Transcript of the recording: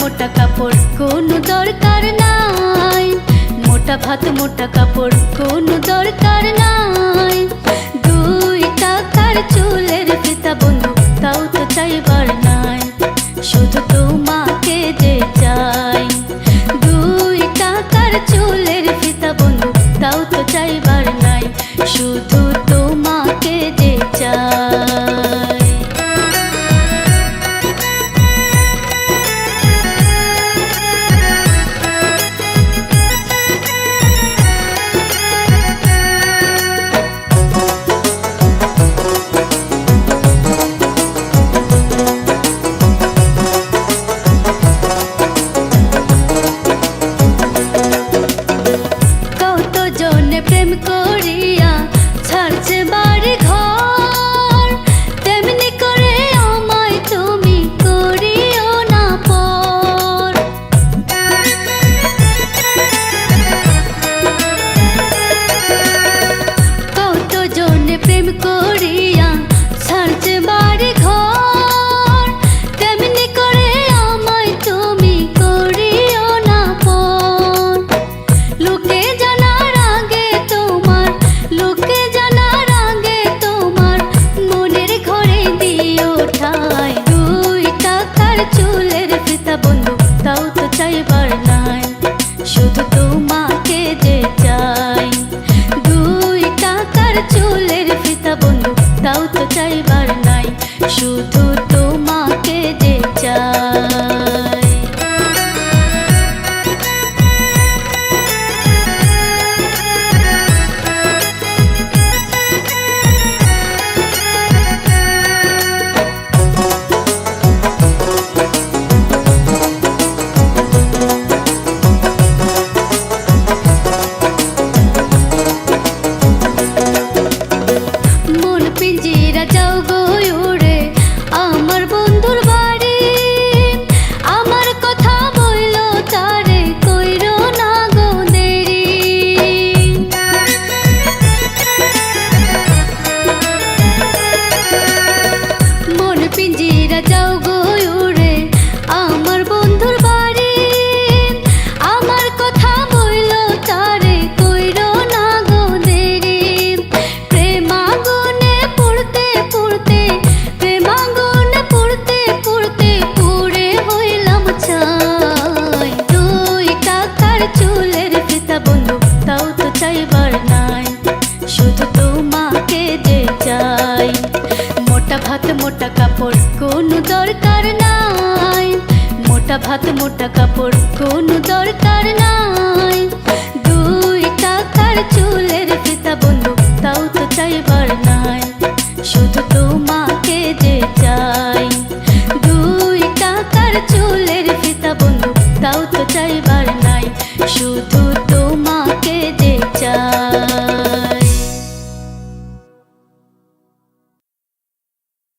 মোটা কাপড় কোনো দরকার নাই, মোটা ভাত মোটা কাপড় কোনো দরকার নাই। 2 টাকার চুলের ফিতা বন্ধু তাও তো চাইবার নাই, শুধু তোমাকে যে চাই। 2 টাকার চুলের ফিতা বন্ধু তাও তো চাইবার নাই, শুধু তোমাকে যে চাই। প্রেম করিয়া ছাড়ছে বাড়ি ঘর, তেমনি করে আমায় তুমি করিও না পর। কতজনে প্রেম করিয়া ছাড়ছে বাড়ি ঘর, তেমনি করে আমায় তুমি করিও না পর। লোকে জানার আগে তোমার, লোকে জানার আগে তোমার মনের ঘরে দিও ঠাই। 2 টাকার চুলের ফিতা বন্ধু তাও তো চাইবার নাই, শুধু তোমাকে যে চাই। 2 টাকার চুলের ফিতা বন্ধু তাও তো চাইবার নাই, শুধু তোমাকে যে চাই। পিঞ্জিরা যাও গো উড়ে আমার বন্ধুর বাড়ি, আমার কথা বললো তারে কইরো না গো দেরি। মন পিঞ্জিরা যাও গো উড়ে আমার বন্ধুর বাড়ি, আমার কথা বললো তারে কইরো না গো দেরি। প্রেমাগুনে পুড়তে পুড়তে, প্রেমাগুনে পুড়তে পুড়তে পুড়ে হইলাম ছাই। 2 টাকার চুলের ফিতা বন্ধু তাও তো চাইবার নাই, শুধু তোমাকে যে চাই। মোটা ভাত মোটা কাপড় কোনো দরকার নাই, মোটা ভাত মোটা কাপড় কোনো দরকার নাই। 2 টাকার চুলের ফিতা বন্ধু তাও তো চাইবার নাই, শুধু